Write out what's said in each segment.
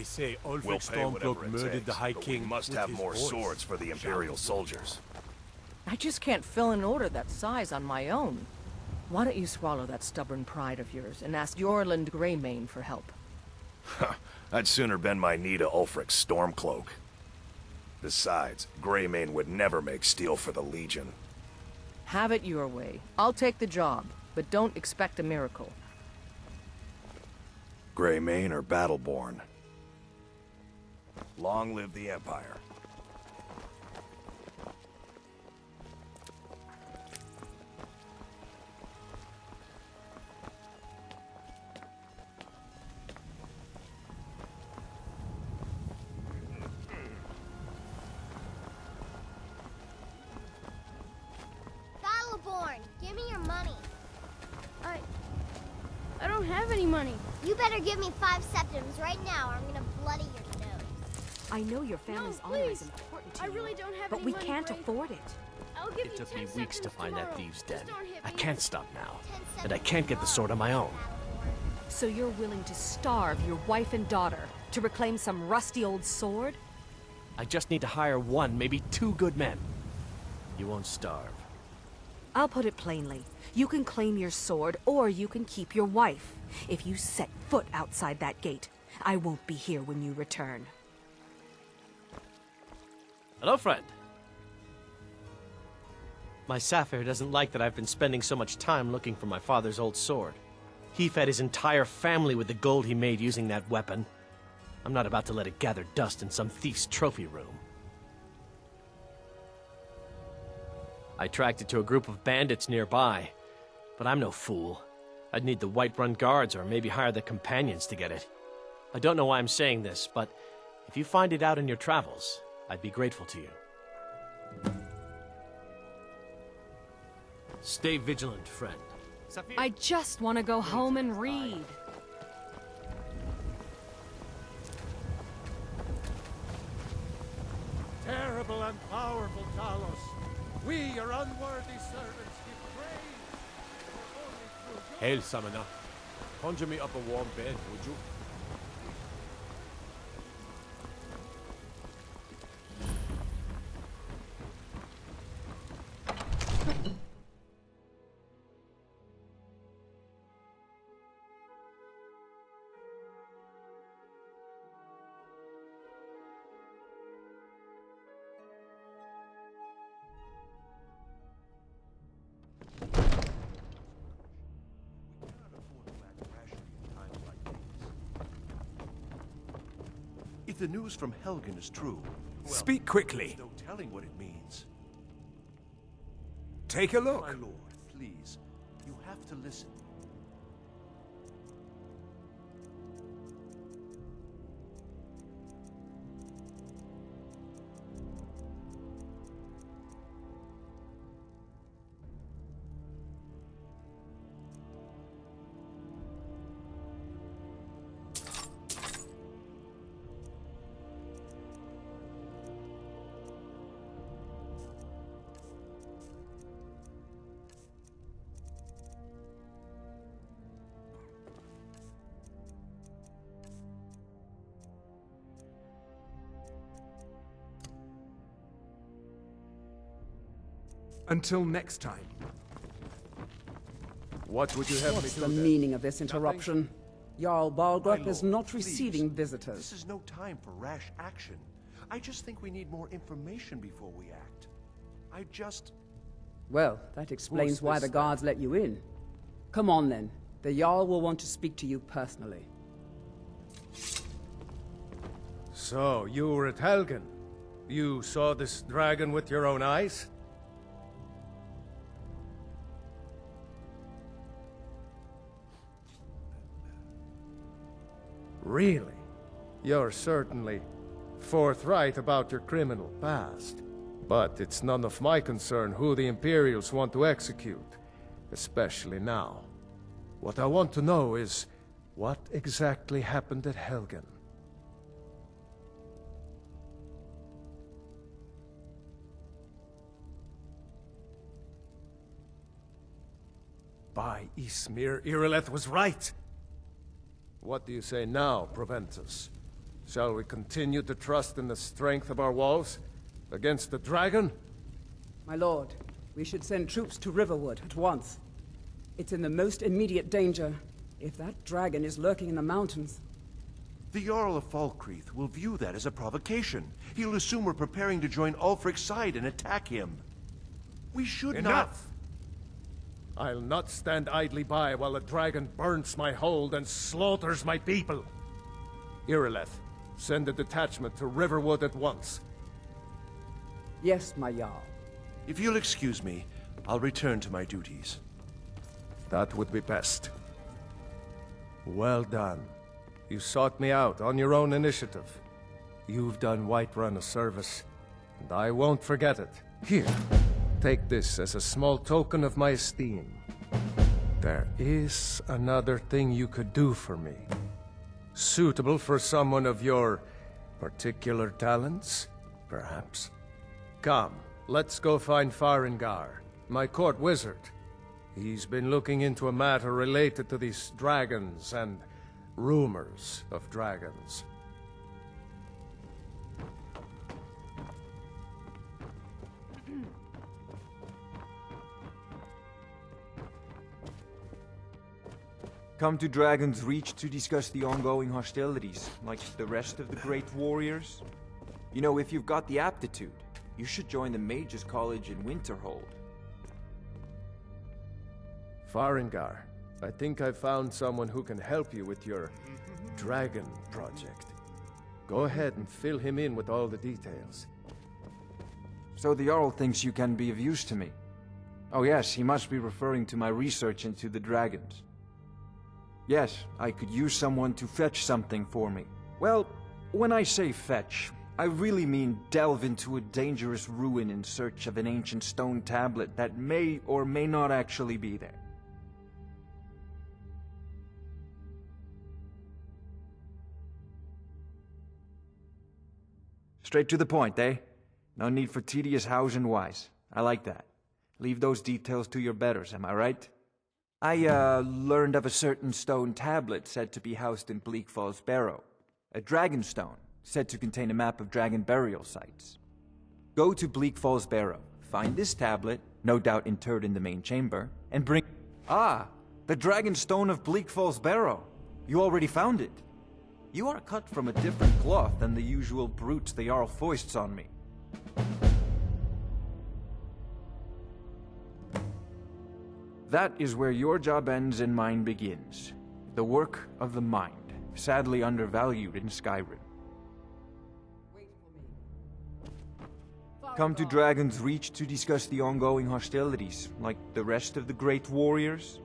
They say Ulfric We'll pay whatever Stormblood it murdered takes, the High but King we must with have his more voice. swords for the Imperial soldiers. I just can't fill an order that size on my own. Why don't you swallow that stubborn pride of yours and ask Yorland Greymane for help? I'd sooner bend my knee to Ulfric's Stormcloak. Besides, Greymane would never make steel for the Legion. Have it your way. I'll take the job, but don't expect a miracle. Greymane or Battleborn? Long live the Empire. Battleborn, give me your money. I don't have any money. You better give me 5 septims right now or I'm gonna bloody your nose. I know your family's No, honor is please. important to I you, really don't have but any we money, can't Gray. afford it. I'll give It you took me 10 weeks to seconds find that tomorrow. thieves' Just den. don't hit I me. can't stop now. 10 And I seconds can't get the sword on my own. Battleborn. So you're willing to starve your wife and daughter to reclaim some rusty old sword? I just need to hire one, maybe 2 good men. You won't starve. I'll put it plainly. You can claim your sword, or you can keep your wife. If you set foot outside that gate, I won't be here when you return. Hello, friend. My Sapphire doesn't like that I've been spending so much time looking for my father's old sword. He fed his entire family with the gold he made using that weapon. I'm not about to let it gather dust in some thief's trophy room. I tracked it to a group of bandits nearby, but I'm no fool. I'd need the Whiterun guards or maybe hire the companions to get it. I don't know why I'm saying this, but if you find it out in your travels, I'd be grateful to you. Stay vigilant, friend. I just want to go home and read. Terrible and powerful Talos, we, your unworthy servants, give praise. For only through Hail, Summoner. Conjure me up a warm bed, would you? If the news from Helgen is true, well, Speak quickly. there's no telling what it means. Take a My look. lord, please, you have to listen. Until next time. What would you have What's me the do then? meaning of this interruption? Jarl Balgrup My is lord, not please. receiving visitors. This is no time for rash action. I just think we need more information before we act. Well, that explains Who's why this the guards let you in. Come on then. The Jarl will want to speak to you personally. So, you were at Helgen. You saw this dragon with your own eyes? Really? You're certainly forthright about your criminal past. But it's none of my concern who the Imperials want to execute, especially now. What I want to know is, what exactly happened at Helgen? By Ysmir, Irileth was right! What do you say now, Proventus? Shall we continue to trust in the strength of our walls? Against the dragon? My lord, we should send troops to Riverwood at once. It's in the most immediate danger. If that dragon is lurking in the mountains... The Jarl of Falkreath will view that as a provocation. He'll assume we're preparing to join Ulfric's side and attack him. We should Enough! I'll not stand idly by while the dragon burns my hold and slaughters my people. Irileth, send a detachment to Riverwood at once. Yes, my Jarl. If you'll excuse me, I'll return to my duties. That would be best. Well done. You sought me out on your own initiative. You've done Whiterun a service, and I won't forget it. Here, take this as a small token of my esteem. There is another thing you could do for me. Suitable for someone of your particular talents, perhaps? Come, let's go find Farengar, my court wizard. He's been looking into a matter related to these dragons and rumors of dragons. Come to Dragon's Reach to discuss the ongoing hostilities, like the rest of the great warriors? You know, if you've got the aptitude, you should join the Mages College in Winterhold. Farengar, I think I've found someone who can help you with your dragon project. Go ahead and fill him in with all the details. So the Jarl thinks you can be of use to me. Oh yes, he must be referring to my research into the dragons. Yes, I could use someone to fetch something for me. Well, when I say fetch, I really mean delve into a dangerous ruin in search of an ancient stone tablet that may or may not actually be there. Straight to the point, eh? No need for tedious hows and whys. I like that. Leave those details to your betters, am I right? I, learned of a certain stone tablet said to be housed in Bleak Falls Barrow. A dragon stone, said to contain a map of dragon burial sites. Go to Bleak Falls Barrow, find this tablet, no doubt interred in the main chamber, and bring... Ah! The dragon stone of Bleak Falls Barrow! You already found it! You are cut from a different cloth than the usual brutes the Jarl foists on me. That is where your job ends and mine begins. The work of the mind, sadly undervalued in Skyrim. Come to Dragon's Reach to discuss the ongoing hostilities, like the rest of the great warriors?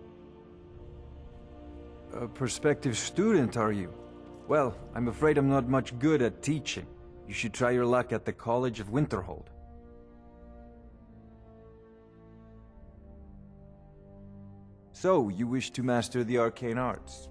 A prospective student, are you? Well, I'm afraid I'm not much good at teaching. You should try your luck at the College of Winterhold. So, you wish to master the arcane arts?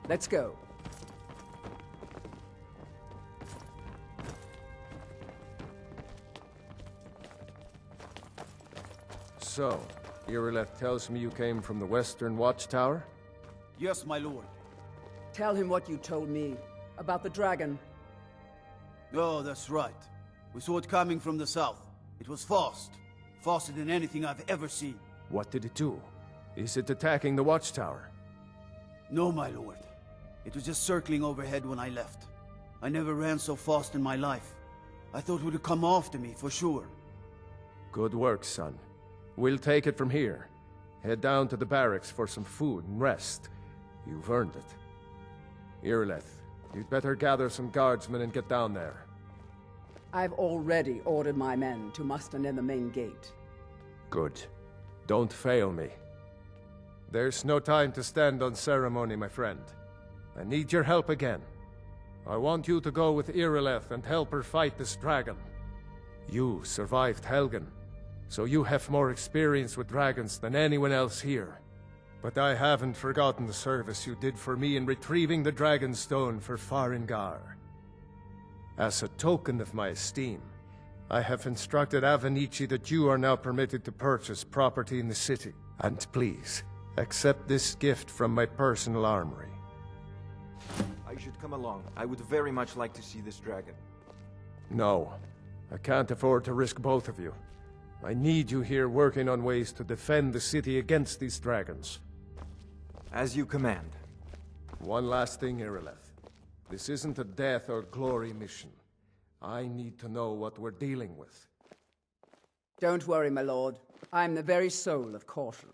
Let's go. So, Irileth tells me you came from the Western Watchtower? Yes, my lord. Tell him what you told me about the dragon. Oh, that's right. We saw it coming from the south. It was fast. Faster than anything I've ever seen. What did it do? Is it attacking the Watchtower? No, my lord. It was just circling overhead when I left. I never ran so fast in my life. I thought it would come after me, for sure. Good work, son. We'll take it from here. Head down to the barracks for some food and rest. You've earned it. Irileth, you'd better gather some guardsmen and get down there. I've already ordered my men to muster near the main gate. Good. Don't fail me. There's no time to stand on ceremony, my friend. I need your help again. I want you to go with Irileth and help her fight this dragon. You survived Helgen, so you have more experience with dragons than anyone else here. But I haven't forgotten the service you did for me in retrieving the Dragonstone for Farengar. As a token of my esteem, I have instructed Avenici that you are now permitted to purchase property in the city. And please, accept this gift from my personal armory. I should come along. I would very much like to see this dragon. No, I can't afford to risk both of you. I need you here working on ways to defend the city against these dragons. As you command. One last thing, Irileth. This isn't a death or glory mission. I need to know what we're dealing with. Don't worry, my lord. I'm the very soul of caution.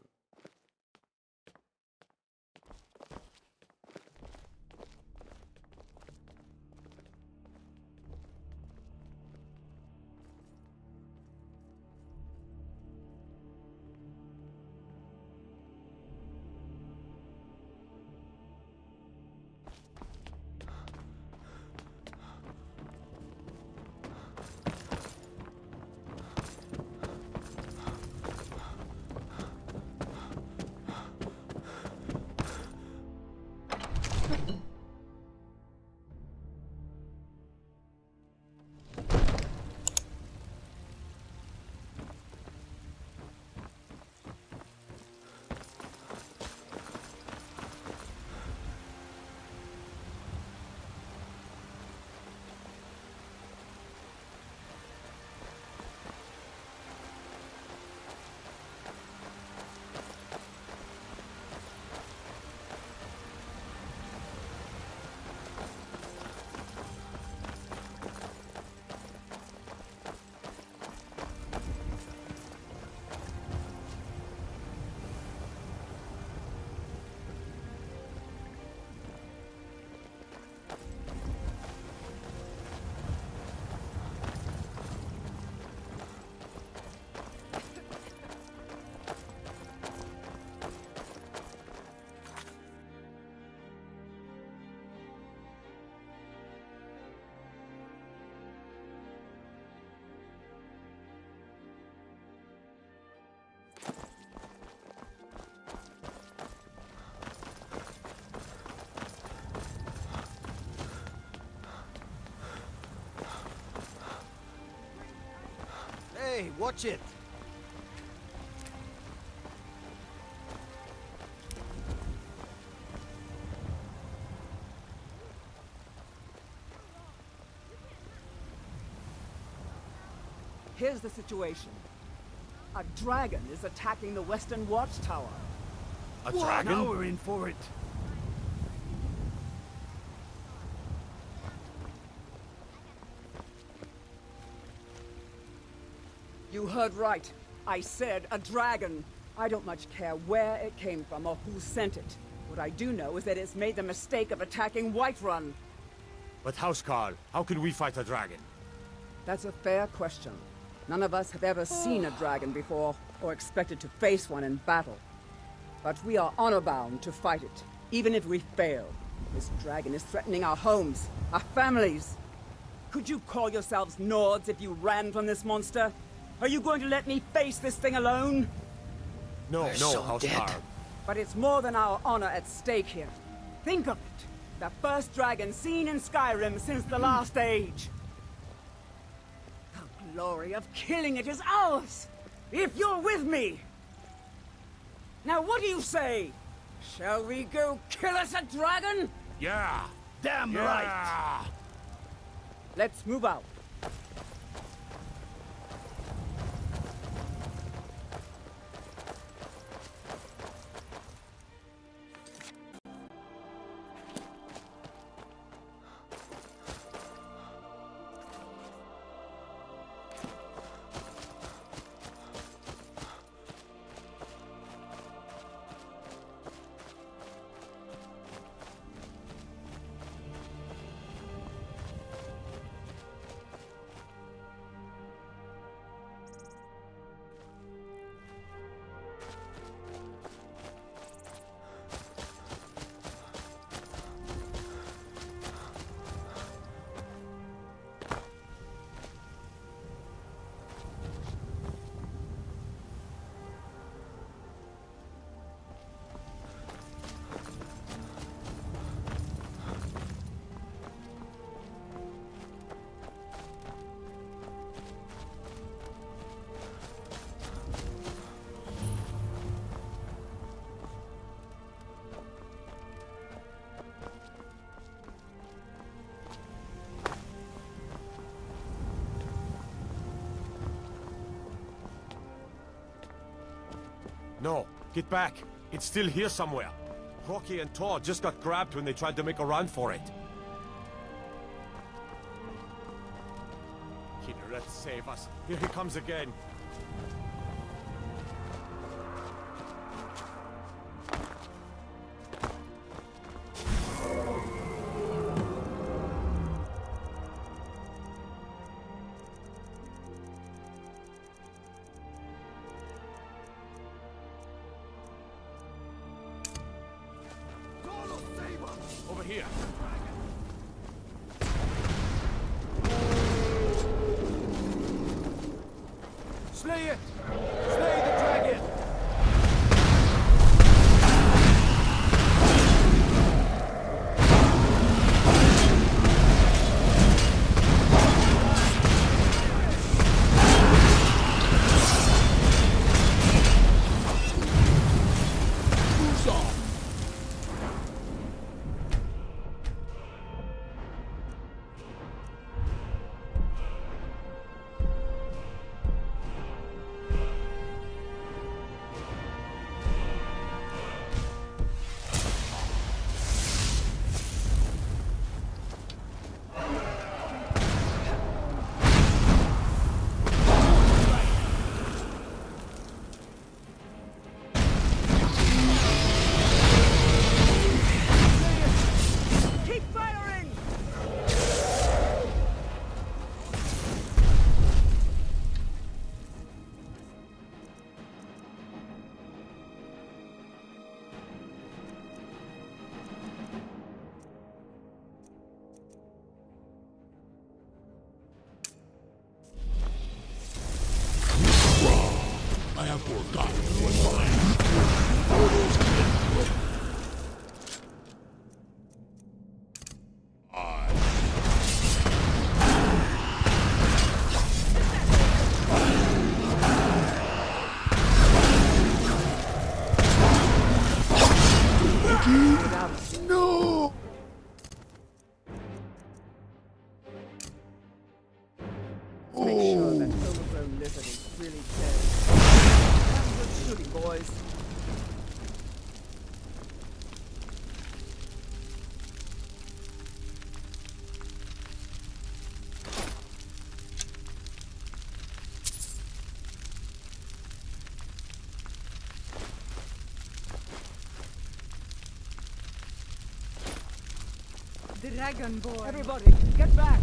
Hey, watch it! Here's the situation. A dragon is attacking the western watchtower. A dragon? Now we're in for it. You heard right. I said a dragon. I don't much care where it came from or who sent it. What I do know is that it's made the mistake of attacking Whiterun. But Housecarl, how can we fight a dragon? That's a fair question. None of us have ever seen a dragon before, or expected to face one in battle. But we are honor-bound to fight it, even if we fail. This dragon is threatening our homes, our families. Could you call yourselves Nords if you ran from this monster? Are you going to let me face this thing alone? No, Housecarl. But it's more than our honor at stake here. Think of it. The first dragon seen in Skyrim since the last age. The glory of killing it is ours, if you're with me. Now what do you say? Shall we go kill us a dragon? Yeah! Damn right! Let's move out. No, get back. It's still here somewhere. Rocky and Tor just got grabbed when they tried to make a run for it. Kynareth, save us. Here he comes again. Over here. Slay it! Slay the dragon! I have forgotten what mine. No! Let's make sure that overgrown lizard is really dead. Have good shooting, boys. Dragonborn. Everybody, get back!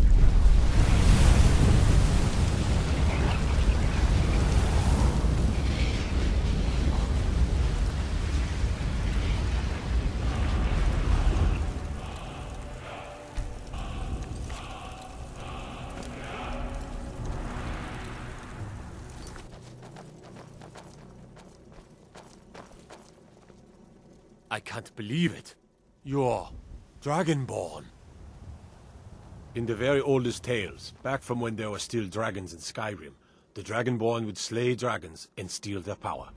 I can't believe it. You're Dragonborn. In the very oldest tales, back from when there were still dragons in Skyrim, the Dragonborn would slay dragons and steal their power.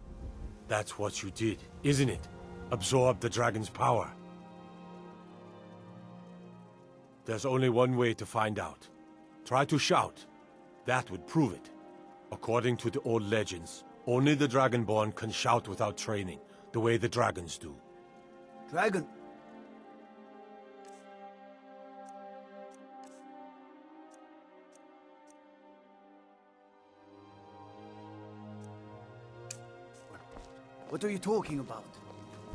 That's what you did, isn't it? Absorb the dragon's power. There's only one way to find out. Try to shout. That would prove it. According to the old legends, only the Dragonborn can shout without training, the way the dragons do. Dragon. What are you talking about?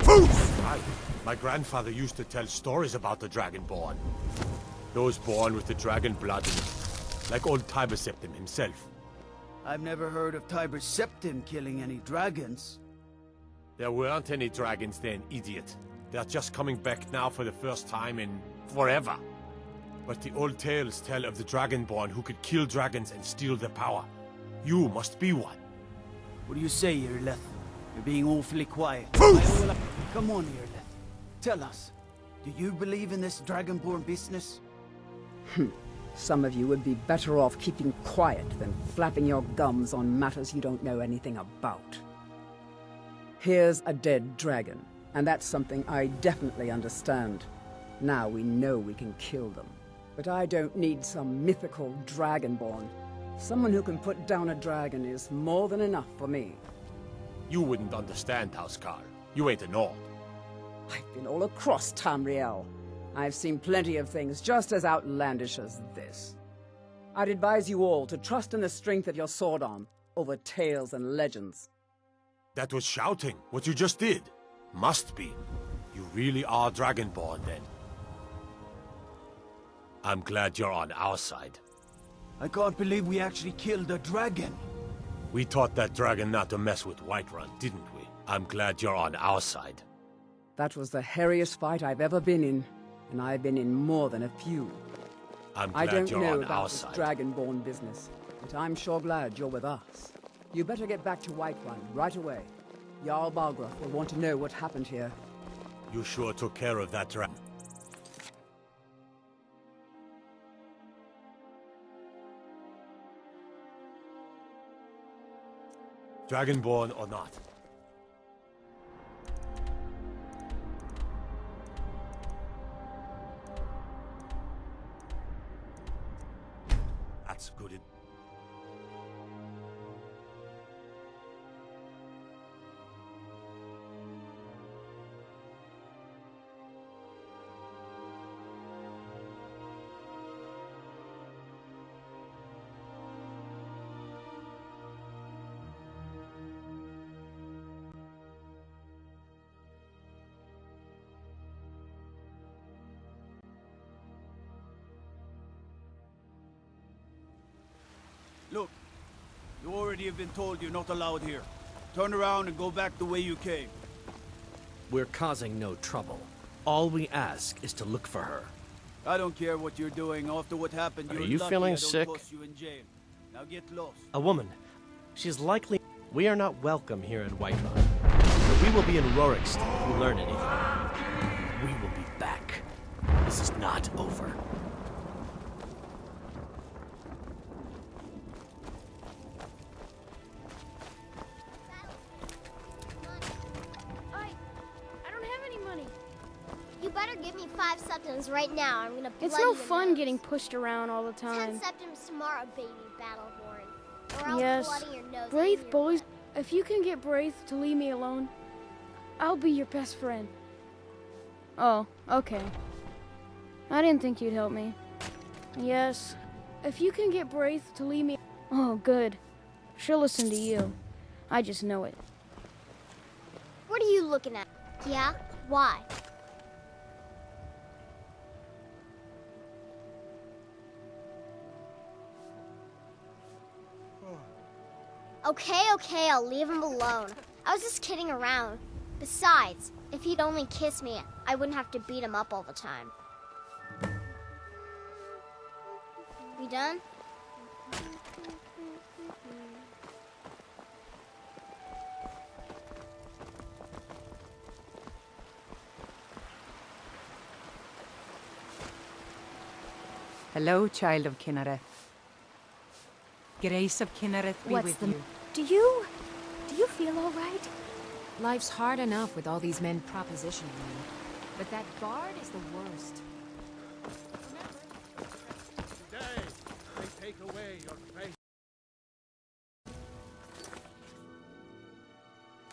Right. My grandfather used to tell stories about the Dragonborn. Those born with the dragon blood in them, like old Tiber Septim himself. I've never heard of Tiber Septim killing any dragons. There weren't any dragons then, idiot. They're just coming back now for the first time in forever. But the old tales tell of the Dragonborn who could kill dragons and steal their power. You must be one. What do you say, Irleth? You're being awfully quiet. Come on, Irleth. Tell us, do you believe in this Dragonborn business? Some of you would be better off keeping quiet than flapping your gums on matters you don't know anything about. Here's a dead dragon, and that's something I definitely understand. Now we know we can kill them. But I don't need some mythical Dragonborn. Someone who can put down a dragon is more than enough for me. You wouldn't understand, Housecarl. You ain't a Nord. I've been all across Tamriel. I've seen plenty of things just as outlandish as this. I'd advise you all to trust in the strength of your sword arm over tales and legends. That was shouting, what you just did. Must be. You really are Dragonborn, then. I'm glad you're on our side. I can't believe we actually killed a dragon. We taught that dragon not to mess with Whiterun, didn't we? I'm glad you're on our side. That was the hairiest fight I've ever been in, and I've been in more than a few. I'm I glad don't you're know on our about this side. Dragonborn business, but I'm sure glad you're with us. You better get back to Whiterun right away. Jarl Balgruuf will want to know what happened here. You sure took care of that dragon. Dragonborn or not. That's good. Look, you already have been told you're not allowed here. Turn around and go back the way you came. We're causing no trouble. All we ask is to look for her. I don't care what you're doing. After what happened, Are you're you lucky feeling I don't sick? toss you in jail. Now get lost. A woman. She's likely... We are not welcome here in Whiterun. But we will be in Rorikstead if we learn anything. We will be back. This is not over. I don't have any money. You better give me 5 septims right now. I'm gonna bloody It's no your fun nose. getting pushed around all the 10 time. septims tomorrow, baby Battleborn. Or I'll Yes. bloody your nose. Braith and your boys, butt. if you can get Braith to leave me alone, I'll be your best friend. Oh, okay. I didn't think you'd help me. Yes, if you can get Braith to leave me... Oh, good. She'll listen to you. I just know it. What are you looking at? Yeah? Why? Okay, I'll leave him alone. I was just kidding around. Besides, if he'd only kiss me, I wouldn't have to beat him up all the time. We done? Hello, child of Kinnereth. Grace of Kinnereth be What's with the... you. Do you feel all right? Life's hard enough with all these men propositioning me. But that guard is the worst. Today, they take away your faith.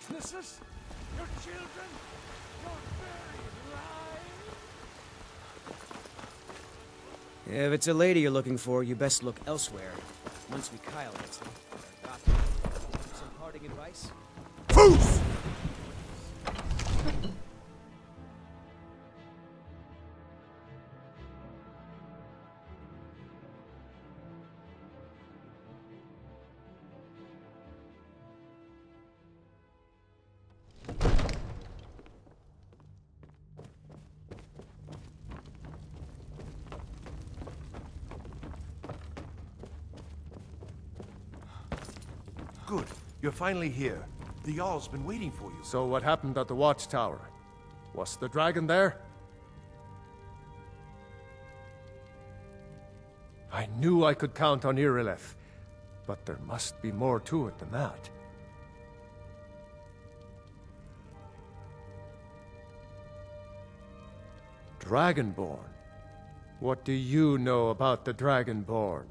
Witnesses? Your children? Your very lives? If it's a lady you're looking for, you best look elsewhere. Once we Kyle gets them. Some parting advice? Foos! Good. You're finally here. The Jarl's been waiting for you. So what happened at the watchtower? Was the dragon there? I knew I could count on Irileth, but there must be more to it than that. Dragonborn? What do you know about the Dragonborn?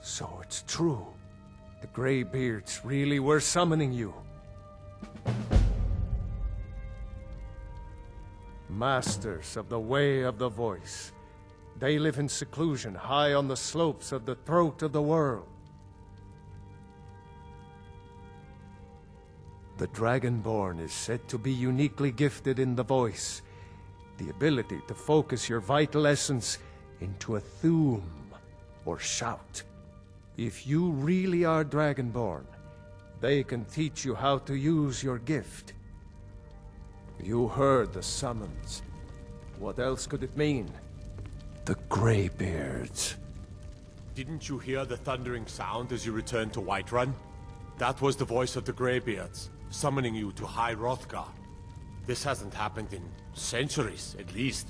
So it's true. The Greybeards really were summoning you. Masters of the Way of the Voice. They live in seclusion high on the slopes of the throat of the world. The Dragonborn is said to be uniquely gifted in the voice, the ability to focus your vital essence into a thum, or shout. If you really are Dragonborn, they can teach you how to use your gift. You heard the summons. What else could it mean? The Greybeards. Didn't you hear the thundering sound as you returned to Whiterun? That was the voice of the Greybeards, summoning you to High Hrothgar. This hasn't happened in centuries, at least.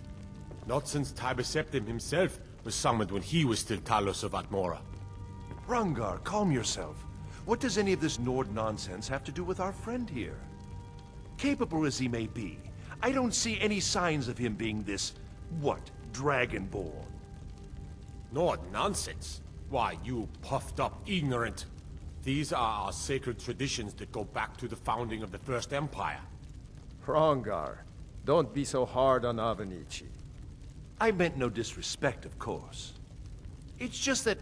Not since Tiber Septim himself was summoned when he was still Talos of Atmora. Hrongar, calm yourself. What does any of this Nord nonsense have to do with our friend here? Capable as he may be, I don't see any signs of him being this, Dragonborn. Nord nonsense? Why, you puffed up ignorant. These are our sacred traditions that go back to the founding of the First Empire. Hrongar, don't be so hard on Avenici. I meant no disrespect, of course. It's just that,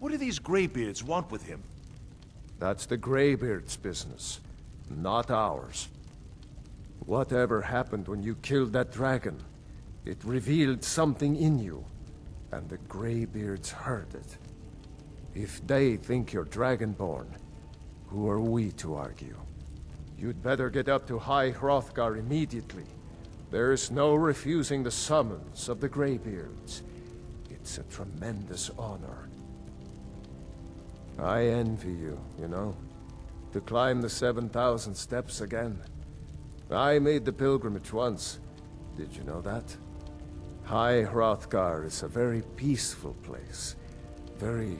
what do these Greybeards want with him? That's the Greybeards' business, not ours. Whatever happened when you killed that dragon, it revealed something in you, and the Greybeards heard it. If they think you're Dragonborn, who are we to argue? You'd better get up to High Hrothgar immediately. There's no refusing the summons of the Greybeards. It's a tremendous honor. I envy you, you know, to climb the 7,000 steps again. I made the pilgrimage once. Did you know that? High Hrothgar is a very peaceful place. Very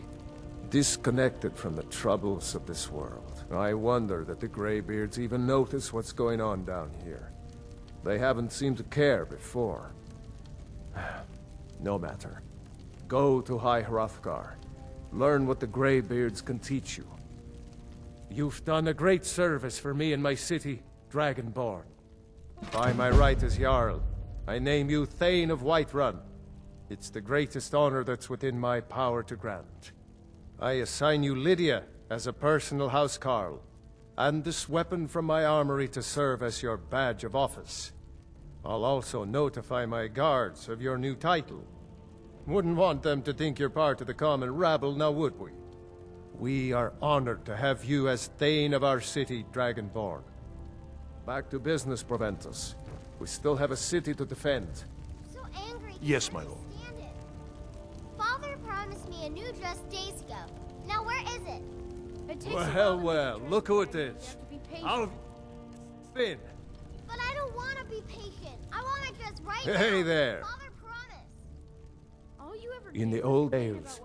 disconnected from the troubles of this world. I wonder that the Greybeards even notice what's going on down here. They haven't seemed to care before. No matter. Go to High Hrothgar. Learn what the Greybeards can teach you. You've done a great service for me and my city, Dragonborn. By my right as Jarl, I name you Thane of Whiterun. It's the greatest honor that's within my power to grant. I assign you Lydia as a personal housecarl, and this weapon from my armory to serve as your badge of office. I'll also notify my guards of your new title. Wouldn't want them to think you're part of the common rabble, now would we? We are honored to have you as Thane of our city, Dragonborn. Back to business, Proventus. We still have a city to defend. So angry. Yes, my lord. Stand it. Father promised me a new dress days ago. Now where is it? It takes Well, look who it is. I'll... Finn. But I don't want to be patient. I want my dress right now. Hey there. Father promised. All you ever In the old days,